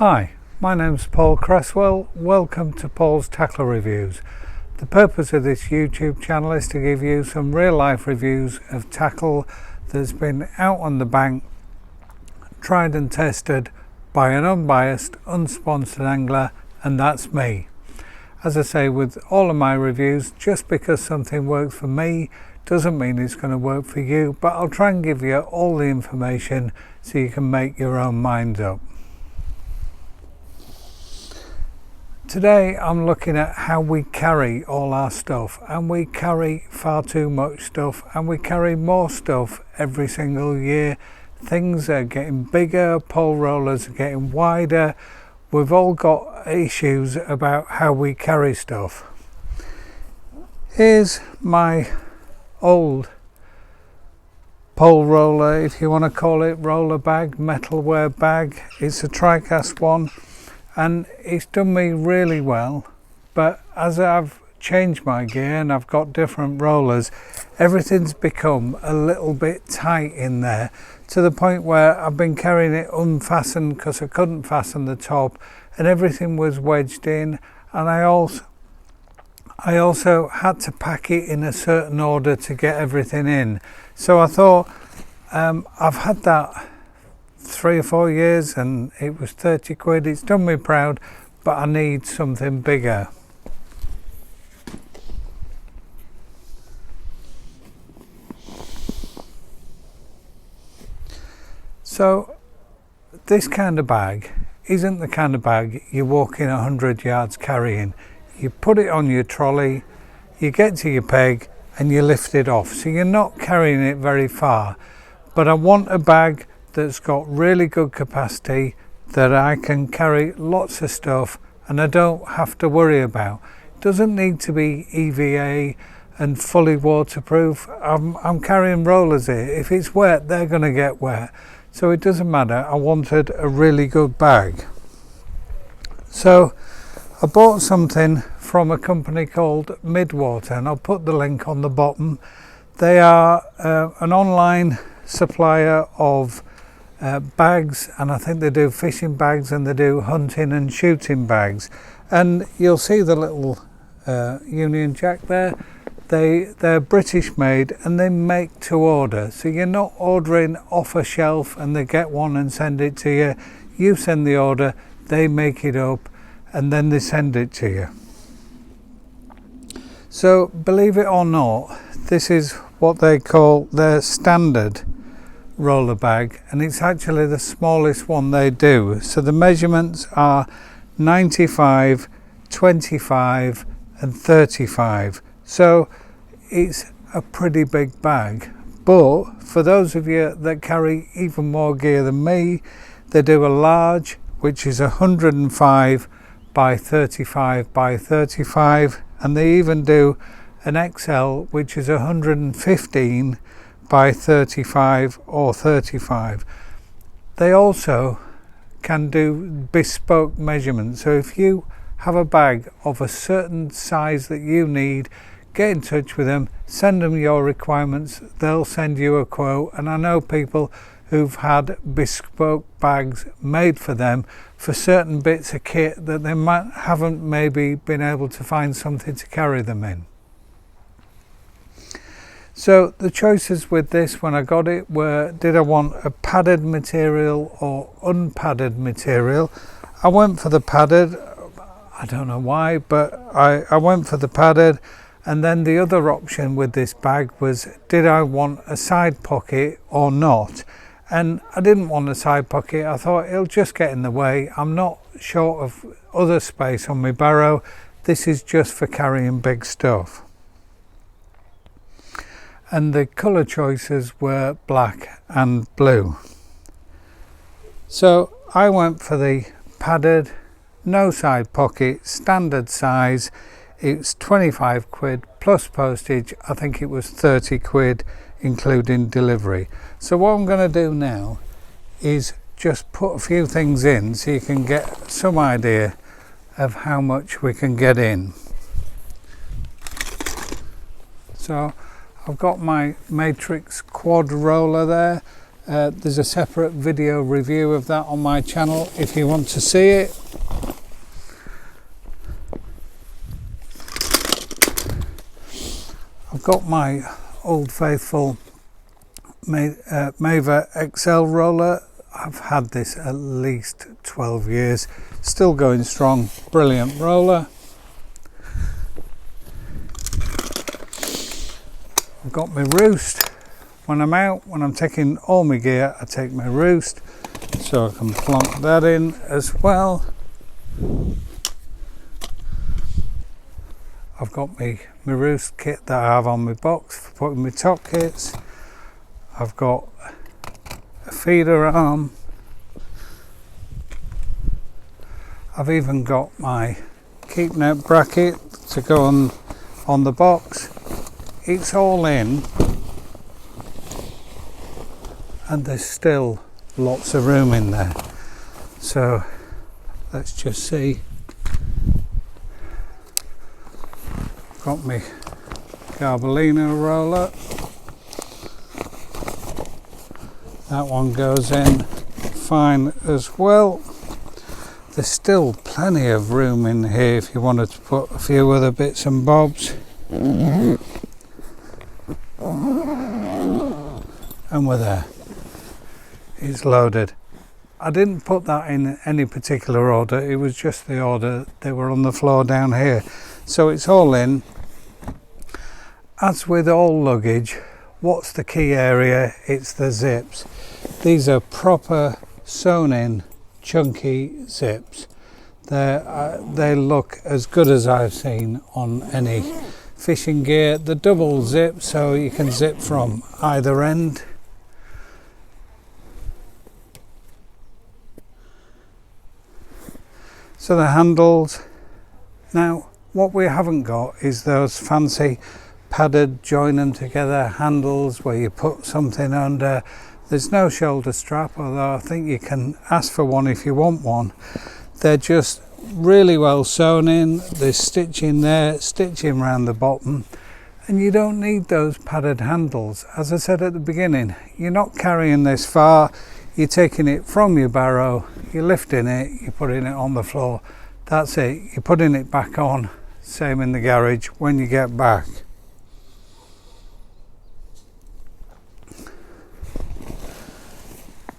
Hi, my name's Paul Cresswell. Welcome to Paul's Tackle Reviews. The purpose of this YouTube channel is to give you some real life reviews of tackle that's been out on the bank, tried and tested by an unbiased, unsponsored angler, and that's me. As I say with all of my reviews, just because something works for me doesn't mean it's going to work for you, but I'll try and give you all the information so you can make your own mind up. Today I'm looking at how we carry all our stuff, and we carry far too much stuff, and we carry more stuff every single year. Things are getting bigger, pole rollers are getting wider. We've all got issues about how we carry stuff. Here's my old pole roller, if you want to call it, roller bag, metalware bag. It's a tri-cast one. And it's done me really well, but as I've changed my gear and I've got different rollers, everything's become a little bit tight in there, to the point where I've been carrying it unfastened because I couldn't fasten the top, and everything was wedged in, and I also had to pack it in a certain order to get everything in. So I thought, I've had that 3 or 4 years and it was 30 quid. It's done me proud, but I need something bigger. So this kind of bag isn't the kind of bag you walk in 100 yards carrying. You put it on your trolley, you get to your peg and you lift it off, so you're not carrying it very far. But I want a bag that's got really good capacity, that I can carry lots of stuff and I don't have to worry about. It doesn't need to be EVA and fully waterproof. I'm carrying rollers here. If it's wet, they're going to get wet, so it doesn't matter. I wanted a really good bag, so I bought something from a company called Midwater, and I'll put the link on the bottom. They are an online supplier of bags, and I think they do fishing bags and they do hunting and shooting bags. And you'll see the little Union Jack there. They're British made and they make to order, so you're not ordering off a shelf and they get one and send it to you. You send the order, they make it up, and then they send it to you. So believe it or not, this is what they call their standard roller bag, and it's actually the smallest one they do. So the measurements are 95, 25 and 35, so it's a pretty big bag. But for those of you that carry even more gear than me, they do a large, which is 105 by 35 by 35, and they even do an XL, which is 115 by 35 or 35. They also can do bespoke measurements, so if you have a bag of a certain size that you need, get in touch with them, send them your requirements, they'll send you a quote. And I know people who've had bespoke bags made for them for certain bits of kit that they haven't maybe been able to find something to carry them in. So the choices with this when I got it were, did I want a padded material or unpadded material? I went for the padded. I don't know why, but I went for the padded. And then the other option with this bag was, did I want a side pocket or not? And I didn't want a side pocket. I thought it'll just get in the way. I'm not short of other space on my barrow. This is just for carrying big stuff. And the colour choices were black and blue. So I went for the padded, no side pocket, standard size. It's 25 quid plus postage. I think it was 30 quid including delivery. So what I'm going to do now is just put a few things in so you can get some idea of how much we can get in. So I've got my Matrix quad roller there. There's a separate video review of that on my channel if you want to see it. I've got my Old Faithful Maver XL roller. I've had this at least 12 years, still going strong, brilliant roller. I've got my roost. When I'm out, when I'm taking all my gear, I take my roost, so I can plonk that in as well. I've got my roost kit that I have on my box for putting my top kits. I've got a feeder arm. I've even got my keep net bracket to go on the box. It's all in, and there's still lots of room in there. So let's just see. Got my Garbolino roller. That one goes in fine as well. There's still plenty of room in here if you wanted to put a few other bits and bobs. And we're there. It's loaded. I didn't put that in any particular order, it was just the order they were on the floor down here. So it's all in. As with all luggage, what's the key area? It's the zips. These are proper sewn in chunky zips. They look as good as I've seen on any fishing gear. The double zip, so you can zip from either end. So the handles. Now what we haven't got is those fancy padded join them together handles where you put something under. There's no shoulder strap, although I think you can ask for one if you want one. They're just really well sewn in. There's stitching there, stitching around the bottom, and you don't need those padded handles. As I said at the beginning, you're not carrying this far. You're taking it from your barrow, you're lifting it, you're putting it on the floor. That's it. You're putting it back on. Same in the garage when you get back.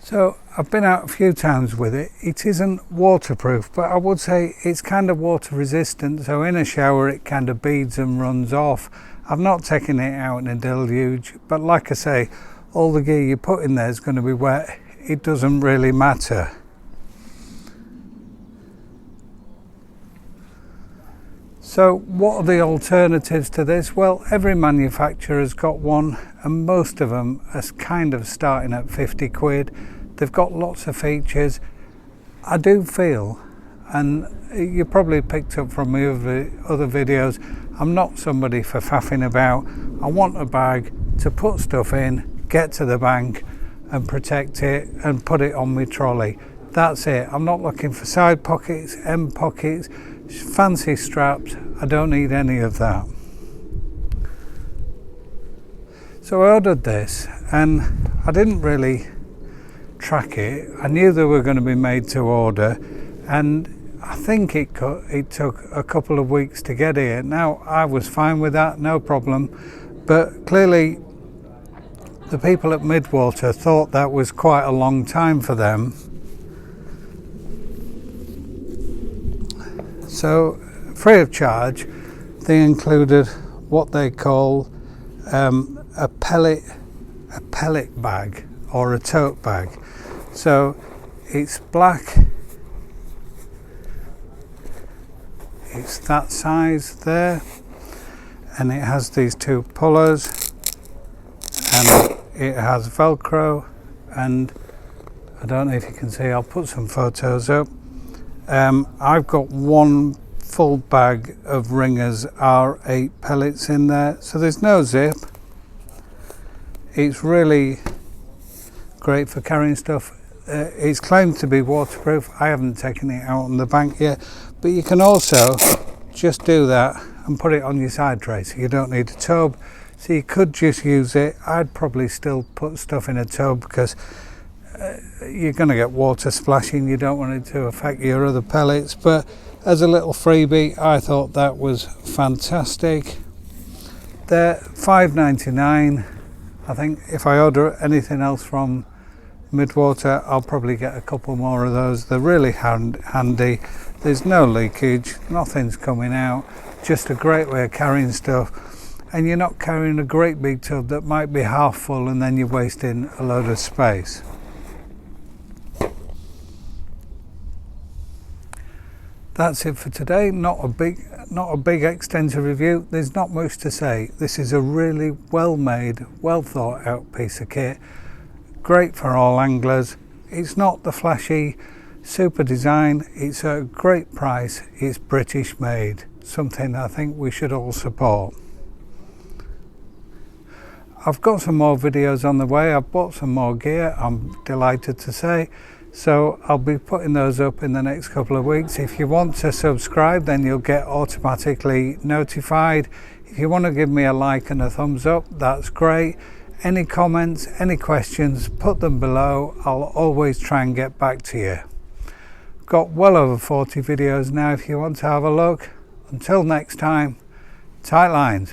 So I've been out a few times with it. It isn't waterproof, but I would say it's kind of water resistant. So in a shower, it kind of beads and runs off. I've not taken it out in a deluge, but like I say, all the gear you put in there is going to be wet. It doesn't really matter. So what are the alternatives to this? Well, every manufacturer's got one, and most of them are kind of starting at 50 quid. They've got lots of features. I do feel, and you probably picked up from my other videos, I'm not somebody for faffing about. I want a bag to put stuff in, get to the bank and protect it and put it on my trolley. That's it. I'm not looking for side pockets, end pockets, fancy straps. I don't need any of that. So I ordered this and I didn't really track it. I knew they were going to be made to order, and I think it took a couple of weeks to get here. Now I was fine with that, no problem, but clearly the people at Midwater thought that was quite a long time for them. So free of charge they included what they call a pellet bag or a tote bag. So it's black, it's that size there, and it has these two pullers, and it has Velcro, and I don't know if you can see, I'll put some photos up. I've got one full bag of Ringers R8 pellets in there, so there's no zip. It's really great for carrying stuff. It's claimed to be waterproof. I haven't taken it out on the bank yet, but you can also just do that and put it on your side tray, so you don't need a tub. So you could just use it. I'd probably still put stuff in a tub because you're going to get water splashing. You don't want it to affect your other pellets, but as a little freebie, I thought that was fantastic. They're $5.99. I think if I order anything else from Midwater, I'll probably get a couple more of those. They're really handy. There's no leakage, nothing's coming out. Just a great way of carrying stuff, and you're not carrying a great big tub that might be half full and then you're wasting a load of space. That's it for today. Not a big extensive review. There's not much to say. This is a really well made, well thought out piece of kit. Great for all anglers. It's not the flashy super design. It's a great price. It's British made. Something I think we should all support. I've got some more videos on the way. I've bought some more gear, I'm delighted to say. So I'll be putting those up in the next couple of weeks. If you want to subscribe, then you'll get automatically notified. If you want to give me a like and a thumbs up, that's great. Any comments, any questions, put them below. I'll always try and get back to you. Got well over 40 videos now if you want to have a look. Until next time, tight lines.